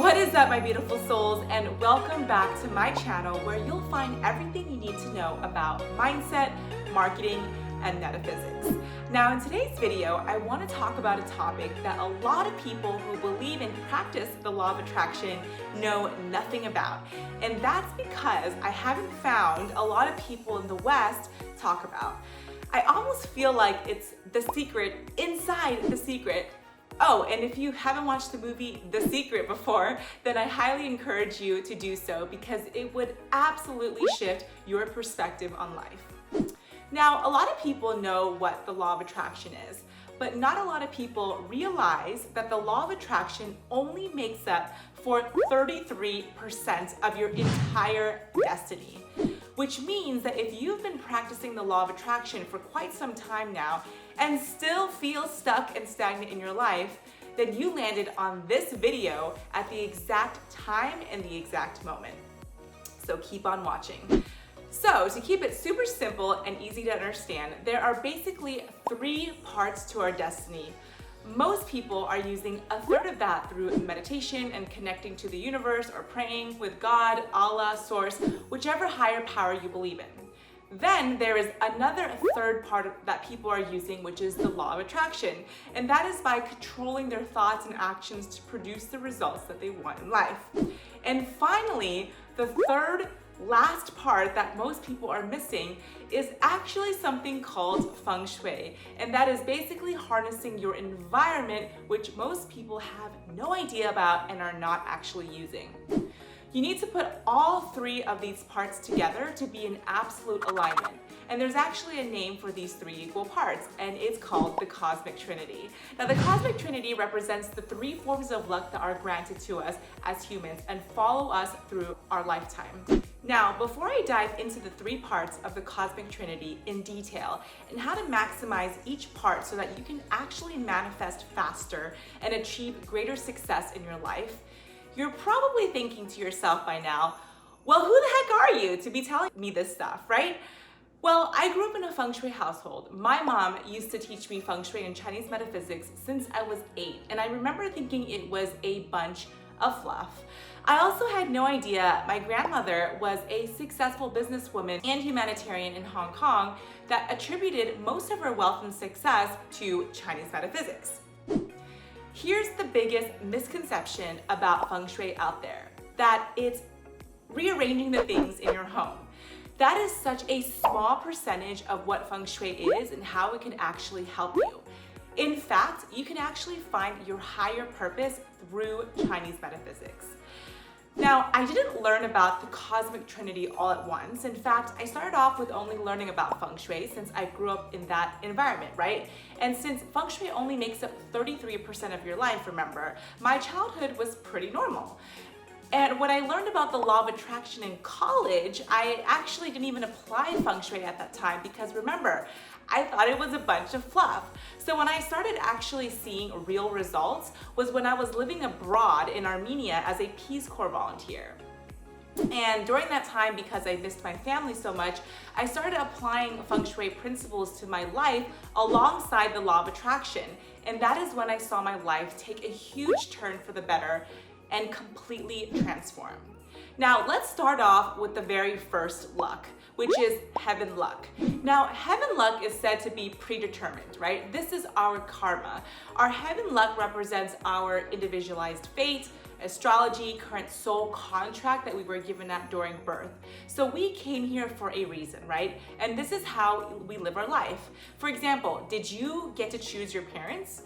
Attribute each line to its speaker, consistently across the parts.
Speaker 1: What is up, my beautiful souls, and welcome back to my channel where you'll find everything you need to know about mindset, marketing, and metaphysics. Now in today's video, I want to talk about a topic that a lot of people who believe and practice the law of attraction know nothing about. And that's because I haven't found a lot of people in the West talk about. I almost feel like it's the secret inside the secret. Oh, and if you haven't watched the movie The Secret before, then I highly encourage you to do so because it would absolutely shift your perspective on life. Now, a lot of people know what the law of attraction is, but not a lot of people realize that the law of attraction only makes up for 33% of your entire destiny. Which means that if you've been practicing the law of attraction for quite some time now and still feel stuck and stagnant in your life, then you landed on this video at the exact time and the exact moment. So keep on watching. So to keep it super simple and easy to understand, there are basically 3 parts to our destiny. Most people are using a third of that through meditation and connecting to the universe or praying with God, Allah, Source, whichever higher power you believe in. Then there is another third part that people are using, which is the law of attraction. And that is by controlling their thoughts and actions to produce the results that they want in life. And finally, the third last part that most people are missing is actually something called feng shui, and that is basically harnessing your environment, which most people have no idea about and are not actually using. You need to put all 3 of these parts together to be in absolute alignment. And there's actually a name for these 3 equal parts, and it's called the Cosmic Trinity. Now, the Cosmic Trinity represents the 3 forms of luck that are granted to us as humans and follow us through our lifetime. Now, before I dive into the 3 parts of the Cosmic Trinity in detail and how to maximize each part so that you can actually manifest faster and achieve greater success in your life, you're probably thinking to yourself by now, well, who the heck are you to be telling me this stuff, right? Well, I grew up in a feng shui household. My mom used to teach me feng shui and Chinese metaphysics since I was 8, and I remember thinking it was a bunch of fluff. I also had no idea my grandmother was a successful businesswoman and humanitarian in Hong Kong that attributed most of her wealth and success to Chinese metaphysics. Here's the biggest misconception about feng shui out there, that it's rearranging the things in your home. That is such a small percentage of what feng shui is and how it can actually help you. In fact, you can actually find your higher purpose through Chinese metaphysics. Now, I didn't learn about the Cosmic Trinity all at once. In fact, I started off with only learning about feng shui since I grew up in that environment, right? And since feng shui only makes up 33% of your life, remember, my childhood was pretty normal. And when I learned about the law of attraction in college, I actually didn't even apply feng shui at that time because remember, I thought it was a bunch of fluff. So when I started actually seeing real results was when I was living abroad in Armenia as a Peace Corps volunteer. And during that time, because I missed my family so much, I started applying feng shui principles to my life alongside the law of attraction. And that is when I saw my life take a huge turn for the better and completely transform. Now, let's start off with the very first luck, which is heaven luck. Now, heaven luck is said to be predetermined, right? This is our karma. Our heaven luck represents our individualized fate, astrology, current soul contract that we were given at during birth. So we came here for a reason, right? And this is how we live our life. For example, did you get to choose your parents?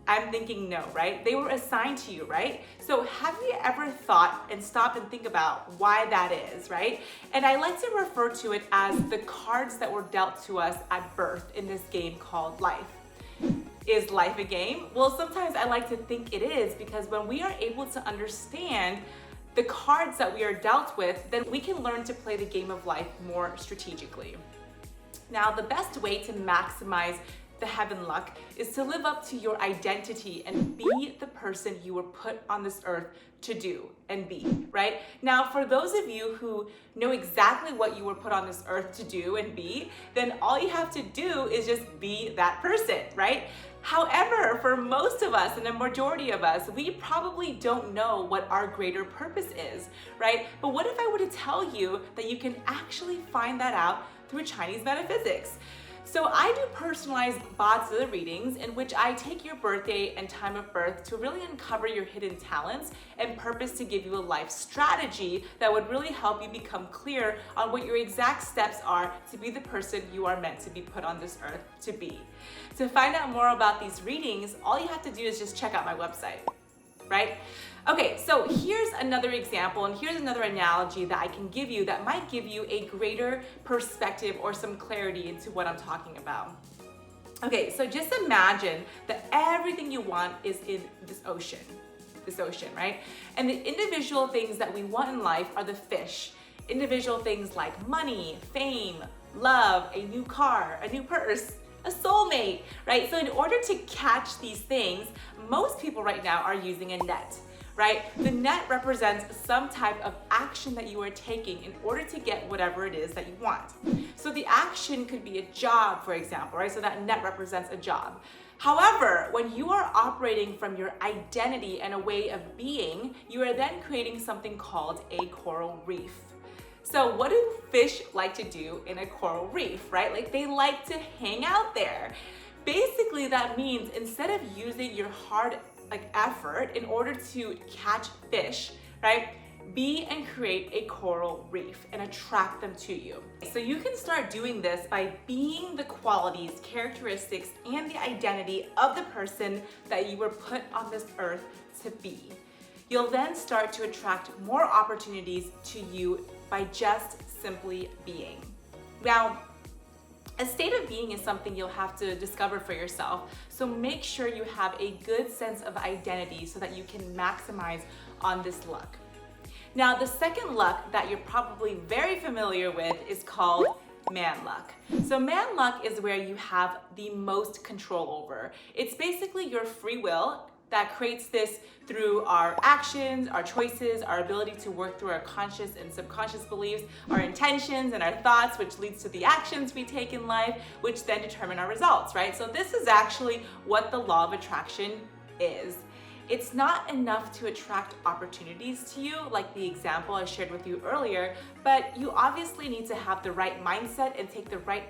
Speaker 1: I'm thinking no, right? They were assigned to you, right? So have you ever thought and stopped and think about why that is, right? And I like to refer to it as the cards that were dealt to us at birth in this game called life. Is life a game? Well, sometimes I like to think it is because when we are able to understand the cards that we are dealt with, then we can learn to play the game of life more strategically. Now, the best way to maximize the heaven luck is to live up to your identity and be the person you were put on this earth to do and be, right? Now, for those of you who know exactly what you were put on this earth to do and be, then all you have to do is just be that person, right? However, for most of us and the majority of us, we probably don't know what our greater purpose is, right? But what if I were to tell you that you can actually find that out through Chinese metaphysics? So I do personalized Bazi readings in which I take your birthday and time of birth to really uncover your hidden talents and purpose to give you a life strategy that would really help you become clear on what your exact steps are to be the person you are meant to be put on this earth to be. To find out more about these readings, all you have to do is just check out my website, right? Okay, so here's another example and here's another analogy that I can give you that might give you a greater perspective or some clarity into what I'm talking about. Okay, so just imagine that everything you want is in this ocean, right? And the individual things that we want in life are the fish. Individual things like money, fame, love, a new car, a new purse, a soulmate, right? So in order to catch these things, most people right now are using a net. Right? The net represents some type of action that you are taking in order to get whatever it is that you want. So the action could be a job, for example, right? So that net represents a job. However, when you are operating from your identity and a way of being, you are then creating something called a coral reef. So what do fish like to do in a coral reef, right? Like they like to hang out there. Basically, that means instead of using your hard effort in order to catch fish, right? Be and create a coral reef and attract them to you. So you can start doing this by being the qualities, characteristics, and the identity of the person that you were put on this earth to be. You'll then start to attract more opportunities to you by just simply being. Now, a state of being is something you'll have to discover for yourself, so make sure you have a good sense of identity so that you can maximize on this luck. Now, the second luck that you're probably very familiar with is called man luck. So man luck is where you have the most control over. It's basically your free will that creates this through our actions, our choices, our ability to work through our conscious and subconscious beliefs, our intentions and our thoughts, which leads to the actions we take in life, which then determine our results, right? So this is actually what the law of attraction is. It's not enough to attract opportunities to you, like the example I shared with you earlier, but you obviously need to have the right mindset and take the right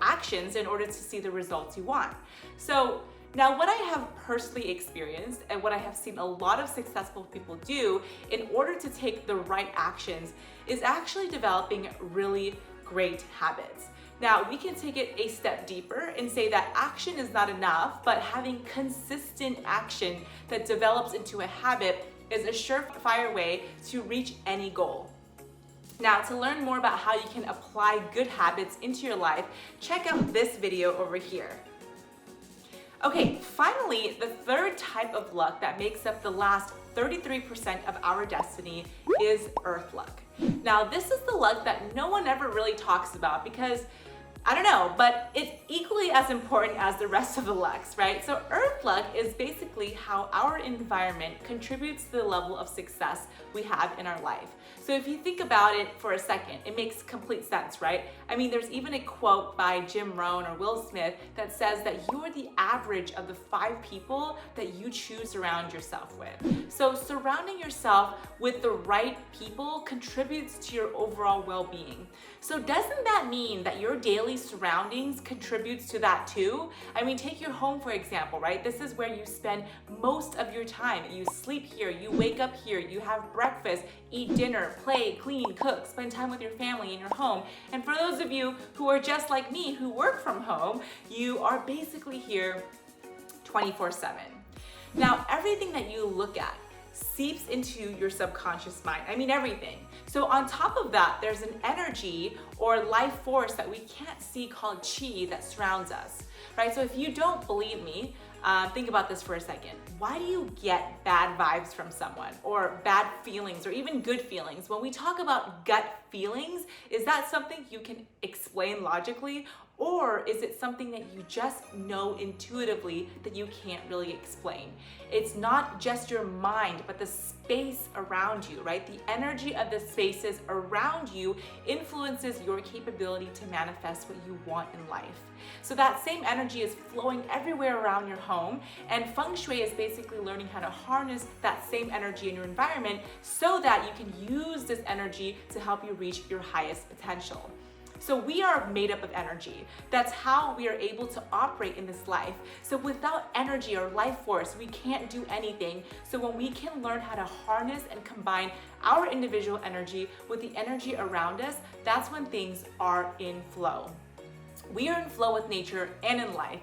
Speaker 1: actions in order to see the results you want. So now, what I have personally experienced and what I have seen a lot of successful people do in order to take the right actions is actually developing really great habits. Now, we can take it a step deeper and say that action is not enough, but having consistent action that develops into a habit is a surefire way to reach any goal. Now, to learn more about how you can apply good habits into your life, check out this video over here. Okay, finally, the third type of luck that makes up the last 33% of our destiny is earth luck. Now, this is the luck that no one ever really talks about because, I don't know, but it's equally as important as the rest of the lucks, right? So earth luck is basically how our environment contributes to the level of success we have in our life. So if you think about it for a second, it makes complete sense, right? I mean, there's even a quote by Jim Rohn or Will Smith that says that you are the average of the 5 people that you choose to surround yourself with. So surrounding yourself with the right people contributes to your overall well-being. So doesn't that mean that your daily surroundings contributes to that too? I mean, take your home, for example, right? This is where you spend most of your time. You sleep here, you wake up here, you have breakfast, eat dinner, play, clean, cook, spend time with your family in your home. And for those of you who are just like me, who work from home, you are basically here 24/7. Now, everything that you look at seeps into your subconscious mind. I mean, everything. So on top of that, there's an energy or life force that we can't see called chi that surrounds us, right? So if you don't believe me, think about this for a second. Why do you get bad vibes from someone or bad feelings or even good feelings? When we talk about gut feelings, is that something you can explain logically? Or is it something that you just know intuitively that you can't really explain? It's not just your mind, but the space around you, right? The energy of the spaces around you influences your capability to manifest what you want in life. So that same energy is flowing everywhere around your home, and feng shui is basically learning how to harness that same energy in your environment so that you can use this energy to help you reach your highest potential. So we are made up of energy. That's how we are able to operate in this life. So without energy or life force, we can't do anything. So when we can learn how to harness and combine our individual energy with the energy around us, that's when things are in flow. We are in flow with nature and in life.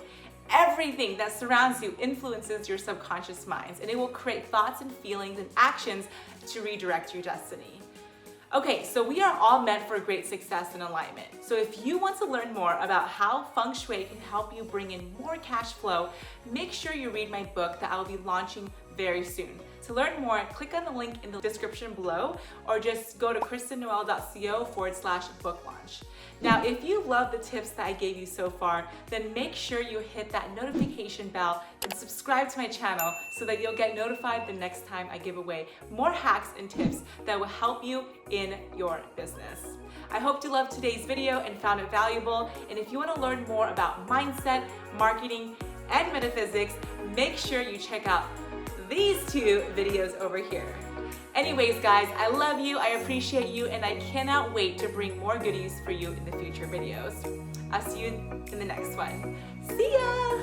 Speaker 1: Everything that surrounds you influences your subconscious minds, and it will create thoughts and feelings and actions to redirect your destiny. Okay, so we are all meant for great success and alignment. So if you want to learn more about how feng shui can help you bring in more cash flow, make sure you read my book that I'll be launching very soon. To learn more, click on the link in the description below, or just go to kristennoel.co/book launch. Now, if you love the tips that I gave you so far, then make sure you hit that notification bell and subscribe to my channel so that you'll get notified the next time I give away more hacks and tips that will help you in your business. I hope you loved today's video and found it valuable. And if you want to learn more about mindset, marketing, and metaphysics, make sure you check out these two videos over here. Anyways, guys, I love you, I appreciate you, and I cannot wait to bring more goodies for you in the future videos. I'll see you in the next one. See ya!